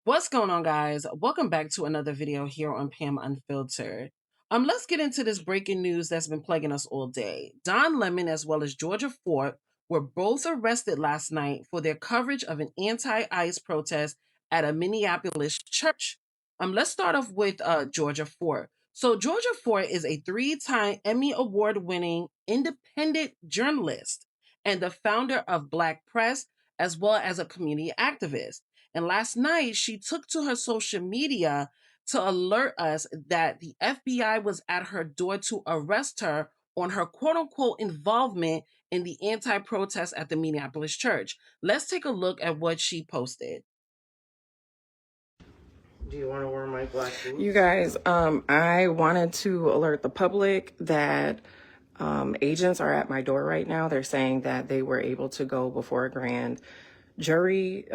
What's going on, guys? Welcome back to another video here on Pam Unfiltered. Let's get into this breaking news that's been plaguing us all day. Don Lemon as well as Georgia Fort were both arrested last night for their coverage of an anti-ICE protest at a Minneapolis church. Let's start off with Georgia Fort. So Georgia Fort is a three-time Emmy Award-winning independent journalist and the founder of Black Press, as well as a community activist. And last night, she took to her social media to alert us that the FBI was at her door to arrest her on her quote unquote involvement in the anti protest at the Minneapolis church. Let's take a look at what she posted. Do you want to wear my black boots? You guys, I wanted to alert the public that agents are at my door right now. They're saying that they were able to go before a grand jury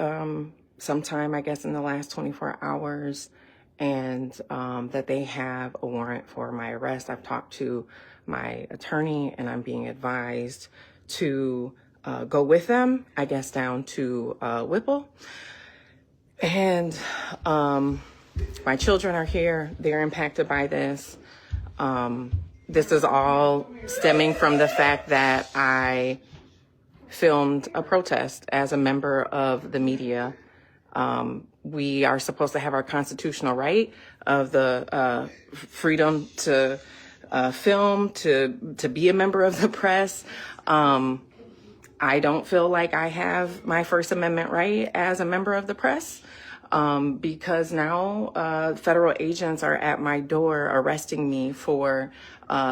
sometime, I guess, in the last 24 hours, and that they have a warrant for my arrest. I've talked to my attorney, and I'm being advised to go with them, I guess, down to Whipple. And my children are here. They're impacted by this. This is all stemming from the fact that I filmed a protest as a member of the media. We are supposed to have our constitutional right of the freedom to film, to be a member of the press. I don't feel like I have my First Amendment right as a member of the press because now federal agents are at my door arresting me for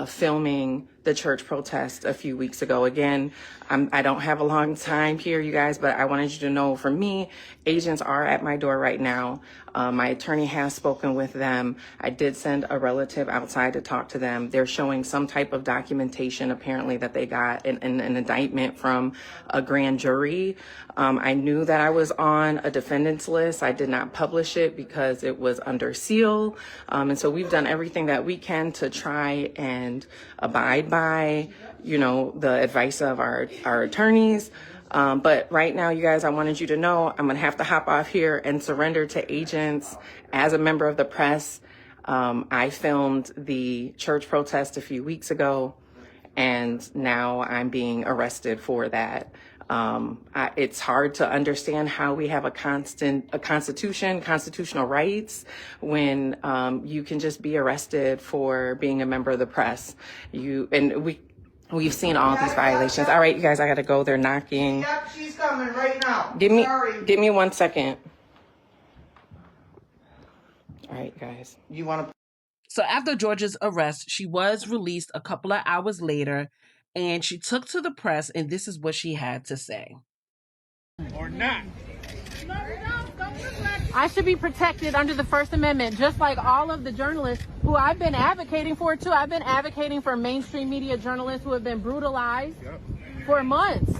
filming the church protest a few weeks ago. Again, I don't have a long time here, you guys, but I wanted you to know, for me, agents are at my door right now. My attorney has spoken with them. I did send a relative outside to talk to them. They're showing some type of documentation, apparently, that they got an indictment from a grand jury. I knew that I was on a defendant's list. I did not publish it because it was under seal. And so we've done everything that we can to try and abide by, the advice of our attorneys. But right now, you guys, I wanted you to know I'm going to have to hop off here and surrender to agents as a member of the press. I filmed the church protest a few weeks ago, and now I'm being arrested for that. It's hard to understand how we have a constitution, constitutional rights, when you can just be arrested for being a member of the press. We've seen all these violations. All right, you guys, I gotta go. They're knocking. Yep, she's coming right now. Give me 1 second. All right, guys. You want to? So after Georgia's arrest, she was released a couple of hours later, and she took to the press, and this is what she had to say. Or not. I should be protected under the First Amendment, just like all of the journalists who I've been advocating for, too. I've been advocating for mainstream media journalists who have been brutalized for months.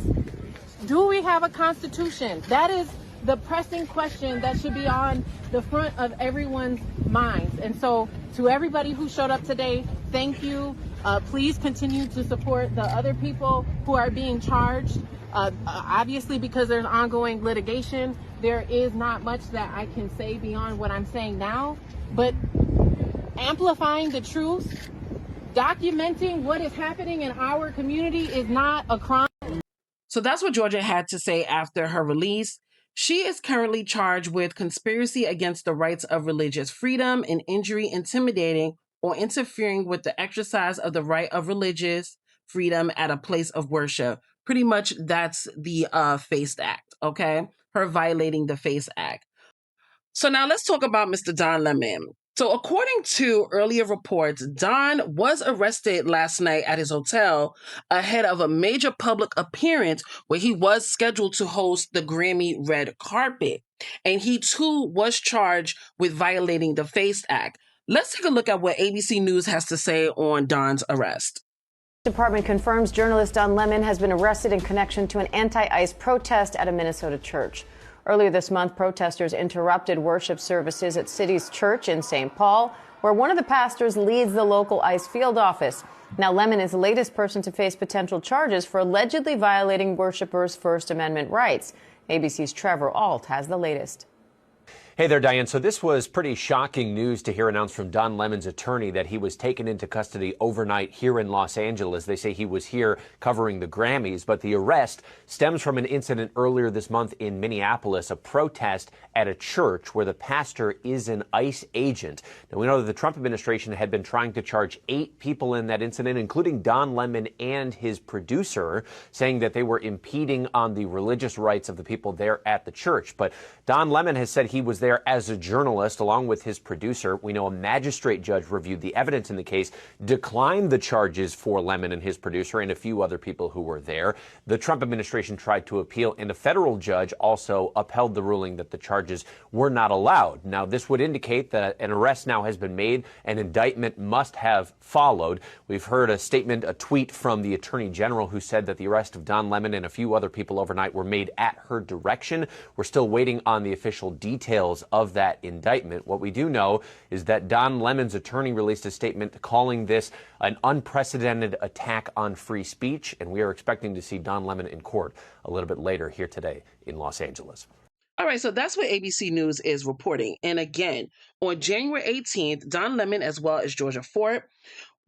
Do we have a constitution? That is the pressing question that should be on the front of everyone's minds. And so to everybody who showed up today, thank you. Please continue to support the other people who are being charged. Obviously, because there's ongoing litigation, there is not much that I can say beyond what I'm saying now. But amplifying the truth, documenting what is happening in our community is not a crime. So that's what Georgia had to say after her release. She is currently charged with conspiracy against the rights of religious freedom and injury, intimidating, or interfering with the exercise of the right of religious freedom at a place of worship. Pretty much that's the FACE Act, okay? Her violating the FACE Act. So now let's talk about Mr. Don Lemon. So according to earlier reports, Don was arrested last night at his hotel ahead of a major public appearance where he was scheduled to host the Grammy red carpet. And he too was charged with violating the FACE Act. Let's take a look at what ABC News has to say on Don's arrest. Department confirms journalist Don Lemon has been arrested in connection to an anti-ICE protest at a Minnesota church. Earlier this month, protesters interrupted worship services at City's Church in St. Paul, where one of the pastors leads the local ICE field office. Now, Lemon is the latest person to face potential charges for allegedly violating worshipers' First Amendment rights. ABC's Trevor Ault has the latest. Hey there, Diane. So this was pretty shocking news to hear announced from Don Lemon's attorney that he was taken into custody overnight here in Los Angeles. They say he was here covering the Grammys, but the arrest stems from an incident earlier this month in Minneapolis, a protest at a church where the pastor is an ICE agent. Now, we know that the Trump administration had been trying to charge 8 people in that incident, including Don Lemon and his producer, saying that they were impeding on the religious rights of the people there at the church. But Don Lemon has said he was there as a journalist along with his producer. We know a magistrate judge reviewed the evidence in the case, declined the charges for Lemon and his producer and a few other people who were there. The Trump administration tried to appeal, and a federal judge also upheld the ruling that the charges were not allowed. Now, this would indicate that an arrest now has been made. An indictment must have followed. We've heard a statement, a tweet from the Attorney General who said that the arrest of Don Lemon and a few other people overnight were made at her direction. We're still waiting on the official details of that indictment. What we do know is that Don Lemon's attorney released a statement calling this an unprecedented attack on free speech, and we are expecting to see Don Lemon in court a little bit later here today in Los Angeles. All right, so that's what ABC News is reporting. And again, on January 18th, Don Lemon as well as Georgia Fort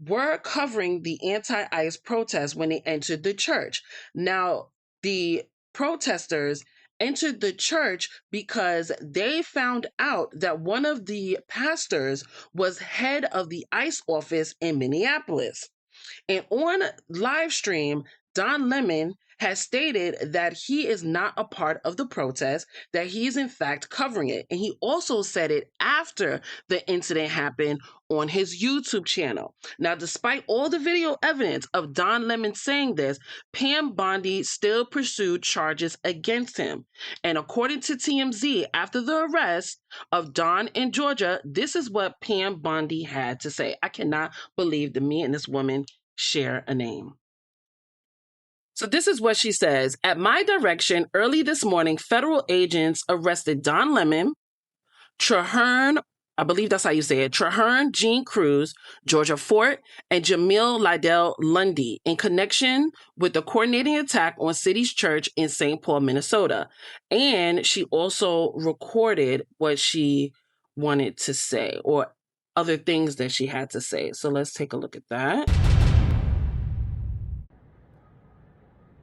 were covering the anti-ICE protests when they entered the church. Now, the protesters entered the church because they found out that one of the pastors was head of the ICE office in Minneapolis. And on live stream, Don Lemon has stated that he is not a part of the protest, that he is in fact covering it. And he also said it after the incident happened on his YouTube channel. Now, despite all the video evidence of Don Lemon saying this, Pam Bondi still pursued charges against him. And according to TMZ, after the arrest of Don in Georgia, this is what Pam Bondi had to say. I cannot believe that me and this woman share a name. So this is what she says. At my direction, early this morning, federal agents arrested Don Lemon, Traherne, I believe that's how you say it, Traherne Jean Cruz, Georgia Fort, and Jamil Lydell Lundy in connection with the coordinating attack on City's Church in St. Paul, Minnesota. And she also recorded what she wanted to say or other things that she had to say. So let's take a look at that.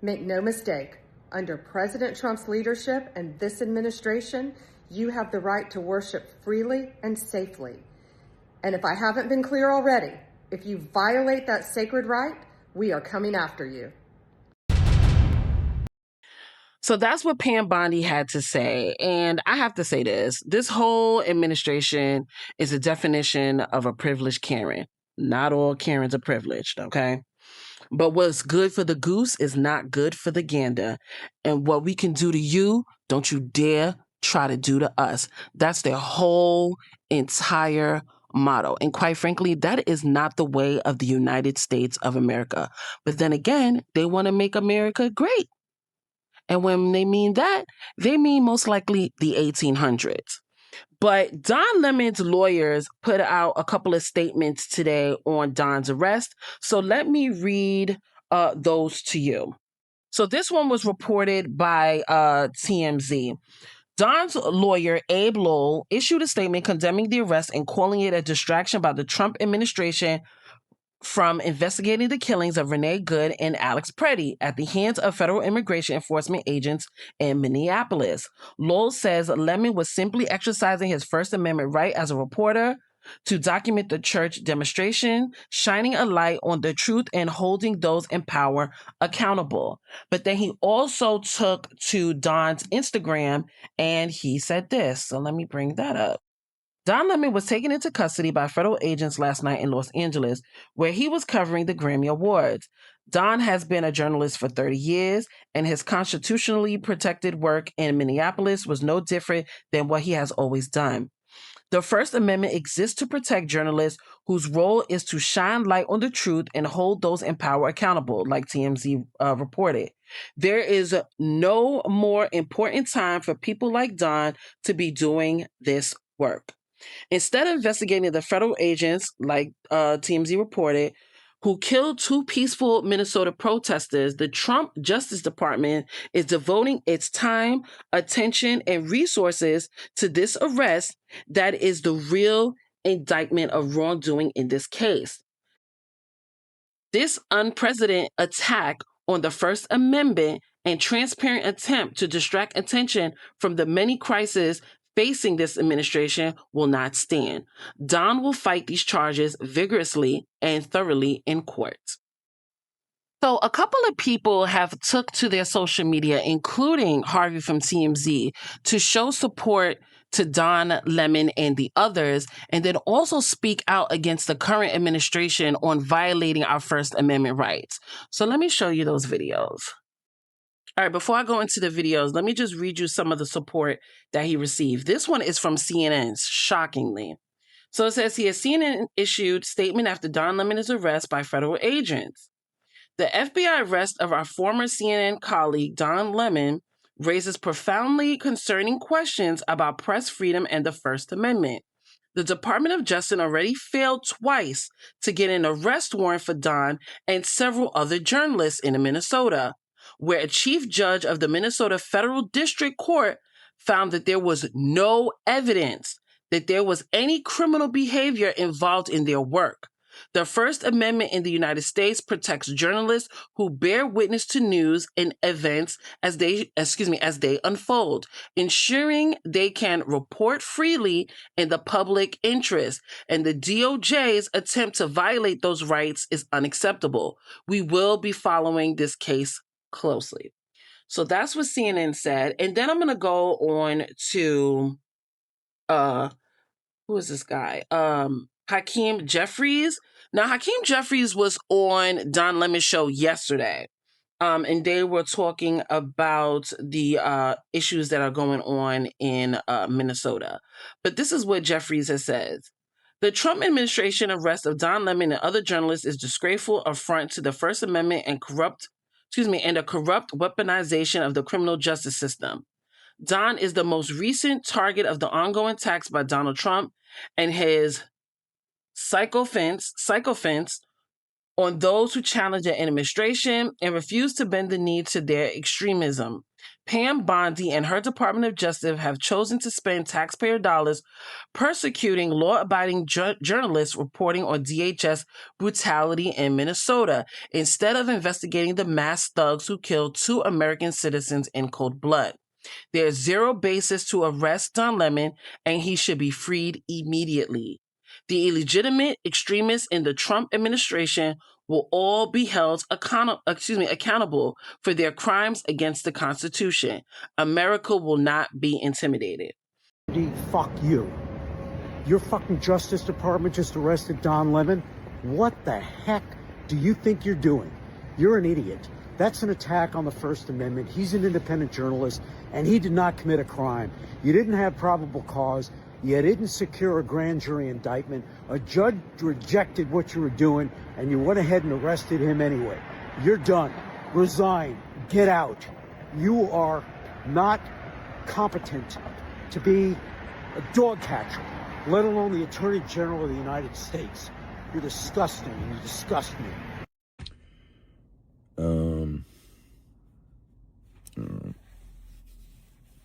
Make no mistake, under President Trump's leadership and this administration, you have the right to worship freely and safely. And if I haven't been clear already, if you violate that sacred right, we are coming after you. So that's what Pam Bondi had to say. And I have to say this whole administration is a definition of a privileged Karen. Not all Karens are privileged, okay? But what's good for the goose is not good for the gander. And what we can do to you, don't you dare try to do to us. That's their whole entire motto. And quite frankly, that is not the way of the United States of America. But then again, they want to make America great. And when they mean that, they mean most likely the 1800s. But Don Lemon's lawyers put out a couple of statements today on Don's arrest. So let me read those to you. So this one was reported by TMZ. Don's lawyer, Abe Lowell, issued a statement condemning the arrest and calling it a distraction by the Trump administration from investigating the killings of Renee Good and Alex Preddy at the hands of federal immigration enforcement agents in Minneapolis. Lowell says Lemon was simply exercising his First Amendment right as a reporter to document the church demonstration, shining a light on the truth and holding those in power accountable. But then he also took to Don's Instagram and he said this. So let me bring that up. Don Lemon was taken into custody by federal agents last night in Los Angeles, where he was covering the Grammy Awards. Don has been a journalist for 30 years, and his constitutionally protected work in Minneapolis was no different than what he has always done. The First Amendment exists to protect journalists whose role is to shine light on the truth and hold those in power accountable, like TMZ reported. There is no more important time for people like Don to be doing this work. Instead of investigating the federal agents, like TMZ reported, who killed 2 peaceful Minnesota protesters, the Trump Justice Department is devoting its time, attention, and resources to this arrest that is the real indictment of wrongdoing in this case. This unprecedented attack on the First Amendment and transparent attempt to distract attention from the many crises facing this administration will not stand. Don will fight these charges vigorously and thoroughly in court. So a couple of people have took to their social media, including Harvey from TMZ, to show support to Don Lemon and the others, and then also speak out against the current administration on violating our First Amendment rights. So let me show you those videos. All right, before I go into the videos, let me just read you some of the support that he received. This one is from CNN, shockingly. So it says here, CNN issued statement after Don Lemon's arrest by federal agents. The FBI arrest of our former CNN colleague, Don Lemon, raises profoundly concerning questions about press freedom and the First Amendment. The Department of Justice already failed twice to get an arrest warrant for Don and several other journalists in Minnesota, where a chief judge of the Minnesota Federal District Court found that there was no evidence that there was any criminal behavior involved in their work. The First Amendment in the United States protects journalists who bear witness to news and events as they unfold, ensuring they can report freely in the public interest. And the DOJ's attempt to violate those rights is unacceptable. We will be following this case closely. So that's what CNN said. And then I'm going to go on to, who is this guy? Hakeem Jeffries. Now, Hakeem Jeffries was on Don Lemon's show yesterday, and they were talking about the issues that are going on in Minnesota. But this is what Jeffries has said. The Trump administration arrest of Don Lemon and other journalists is disgraceful affront to the First Amendment and a corrupt weaponization of the criminal justice system. Don is the most recent target of the ongoing attacks by Donald Trump and his sycophants on those who challenge the administration and refuse to bend the knee to their extremism. Pam Bondi and her Department of Justice have chosen to spend taxpayer dollars persecuting law-abiding journalists reporting on DHS brutality in Minnesota instead of investigating the mass thugs who killed 2 American citizens in cold blood. There's zero basis to arrest Don Lemon, and he should be freed immediately. The illegitimate extremists in the Trump administration will all be held accountable for their crimes against the Constitution. America will not be intimidated. Fuck you. Your fucking Justice Department just arrested Don Lemon. What the heck do you think you're doing? You're an idiot. That's an attack on the First Amendment. He's an independent journalist, and he did not commit a crime. You didn't have probable cause. You didn't secure a grand jury indictment. A judge rejected what you were doing, and you went ahead and arrested him anyway. You're done. Resign. Get out. You are not competent to be a dog catcher, let alone the Attorney General of the United States. You're disgusting, and you disgust me.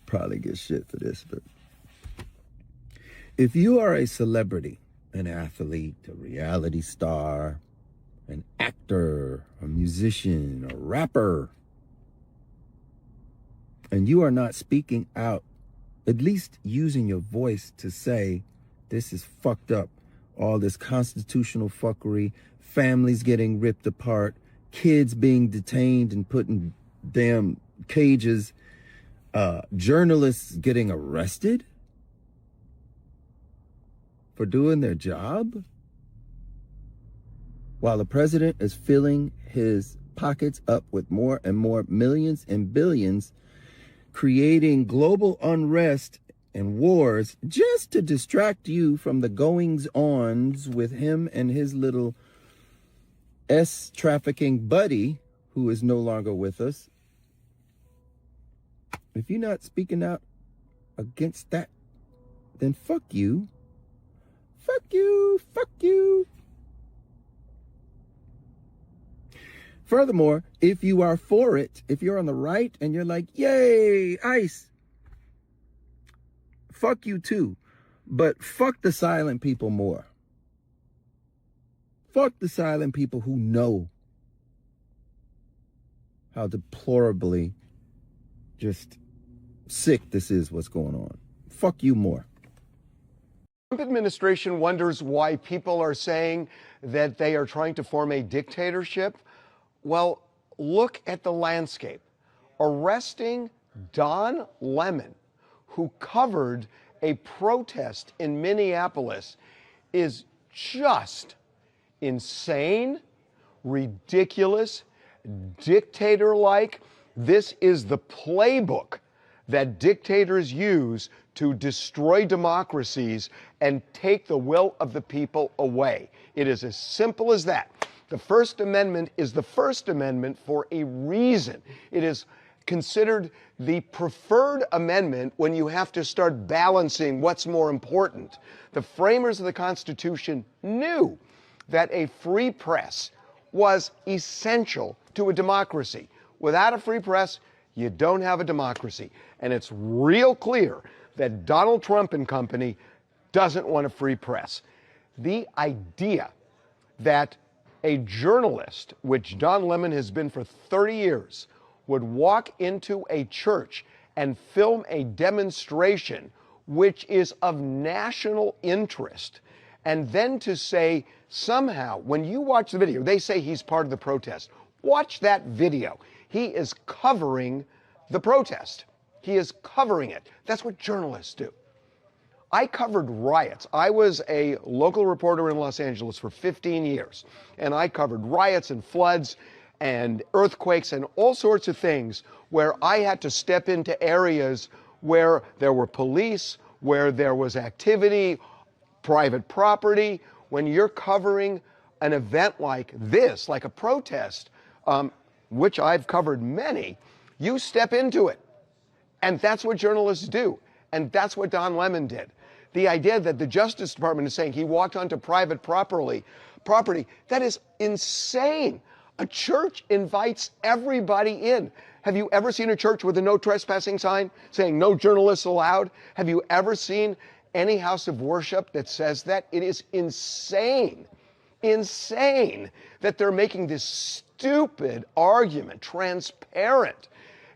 Probably get shit for this, but if you are a celebrity, an athlete, a reality star, an actor, a musician, a rapper, and you are not speaking out, at least using your voice to say, this is fucked up, all this constitutional fuckery, families getting ripped apart, kids being detained and put in damn cages, journalists getting arrested for doing their job, while the president is filling his pockets up with more and more millions and billions, creating global unrest and wars just to distract you from the goings-ons with him and his little trafficking buddy who is no longer with us. If you're not speaking out against that, then fuck you. Fuck you. Fuck you. Furthermore, if you are for it, if you're on the right and you're like, yay, ICE, fuck you too. But fuck the silent people more. Fuck the silent people who know how deplorably just sick this is, what's going on. Fuck you more. The Trump administration wonders why people are saying that they are trying to form a dictatorship. Well, look at the landscape. Arresting Don Lemon, who covered a protest in Minneapolis, is just insane, ridiculous, dictator-like. This is the playbook that dictators use to destroy democracies and take the will of the people away. It is as simple as that. The First Amendment is the First Amendment for a reason. It is considered the preferred amendment when you have to start balancing what's more important. The framers of the Constitution knew that a free press was essential to a democracy. Without a free press, you don't have a democracy. And it's real clear that Donald Trump and company doesn't want a free press. The idea that a journalist, which Don Lemon has been for 30 years, would walk into a church and film a demonstration which is of national interest, and then to say somehow, when you watch the video, they say he's part of the protest. Watch that video. He is covering the protest. He is covering it. That's what journalists do. I covered riots. I was a local reporter in Los Angeles for 15 years, and I covered riots and floods and earthquakes and all sorts of things where I had to step into areas where there were police, where there was activity, private property. When you're covering an event like this, like a protest, which I've covered many, you step into it. And that's what journalists do. And that's what Don Lemon did. The idea that the Justice Department is saying he walked onto private property, that is insane. A church invites everybody in. Have you ever seen a church with a no trespassing sign saying no journalists allowed? Have you ever seen any house of worship that says that? It is insane, insane that they're making this stupid argument transparent.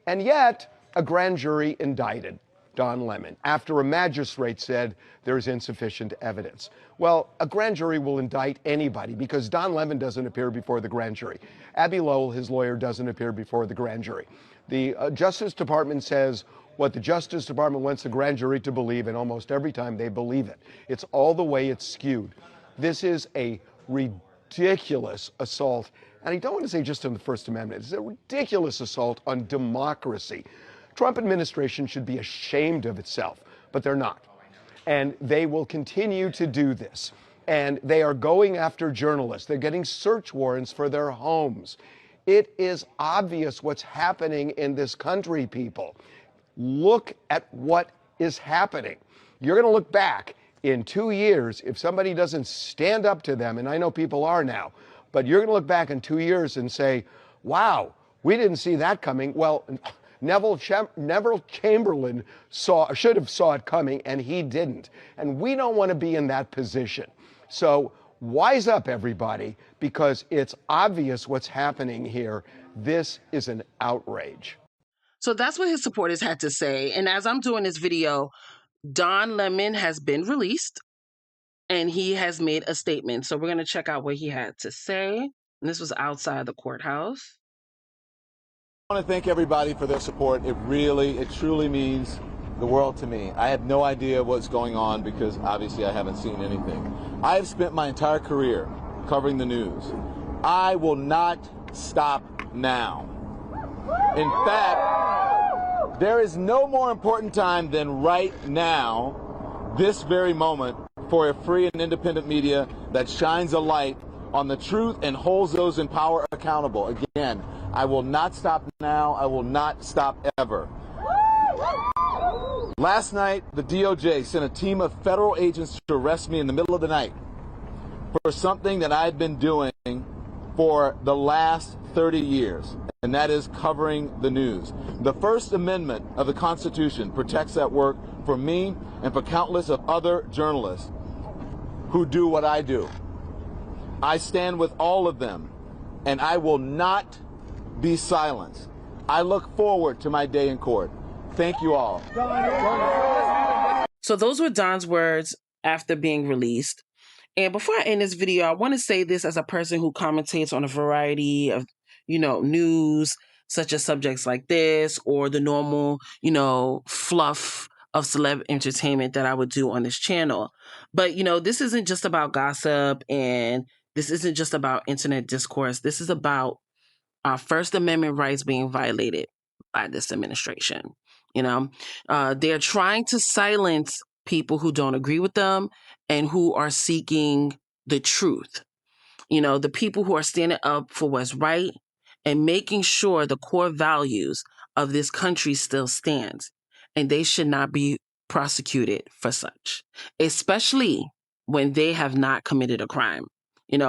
And yet, a grand jury indicted Don Lemon after a magistrate said there is insufficient evidence. Well, a grand jury will indict anybody because Don Lemon doesn't appear before the grand jury. Abbe Lowell, his lawyer, doesn't appear before the grand jury. The Justice Department says what the Justice Department wants the grand jury to believe, and almost every time they believe it. It's all the way it's skewed. This is a ridiculous assault, and I don't want to say just on the First Amendment. It's a ridiculous assault on democracy. Trump administration should be ashamed of itself, but they're not. And they will continue to do this. And they are going after journalists. They're getting search warrants for their homes. It is obvious what's happening in this country, people. Look at what is happening. You're going to look back in 2 years if somebody doesn't stand up to them, and I know people are now, but you're going to look back in 2 years and say, wow, we didn't see that coming. Well, Neville Chamberlain should have saw it coming, and he didn't. And we don't want to be in that position. So wise up, everybody, because it's obvious what's happening here. This is an outrage. So that's what his supporters had to say. And as I'm doing this video, Don Lemon has been released, and he has made a statement. So we're going to check out what he had to say. And this was outside the courthouse. I want to thank everybody for their support. It truly means the world to me. I had no idea what's going on because obviously I haven't seen anything. I have spent my entire career covering the news. I will not stop now. In fact, there is no more important time than right now, this very moment, for a free and independent media that shines a light on the truth and holds those in power accountable. Again, I will not stop now. I will not stop ever. Last night, the DOJ sent a team of federal agents to arrest me in the middle of the night for something that I've been doing for the last 30 years, and that is covering the news. The First Amendment of the Constitution protects that work for me and for countless of other journalists who do what I do. I stand with all of them, and I will not be silenced. I look forward to my day in court. Thank you all. So those were Don's words after being released. And before I end this video, I want to say this as a person who commentates on a variety of, news, such as subjects like this or the normal, fluff of celeb entertainment that I would do on this channel. But, this isn't just about gossip, and this isn't just about internet discourse. This is about our First Amendment rights being violated by this administration. They're trying to silence people who don't agree with them and who are seeking the truth. The people who are standing up for what's right and making sure the core values of this country still stands. And they should not be prosecuted for such, especially when they have not committed a crime.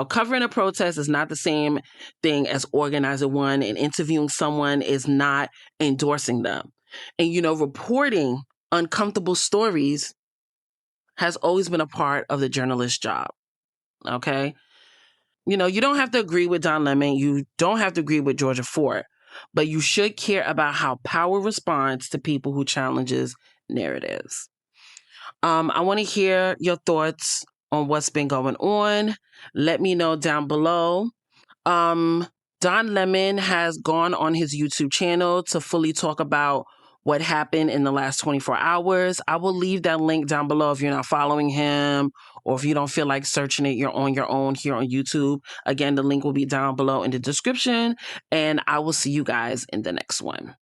Covering a protest is not the same thing as organizing one, and interviewing someone is not endorsing them. And, reporting uncomfortable stories has always been a part of the journalist's job. Okay? You don't have to agree with Don Lemon. You don't have to agree with Georgia Fort, but you should care about how power responds to people who challenges narratives. I want to hear your thoughts on what's been going on. Let me know down below. Don Lemon has gone on his YouTube channel to fully talk about what happened in the last 24 hours. I will leave that link down below if you're not following him, or if you don't feel like searching it, you're on your own here on YouTube. Again, the link will be down below in the description, and I will see you guys in the next one.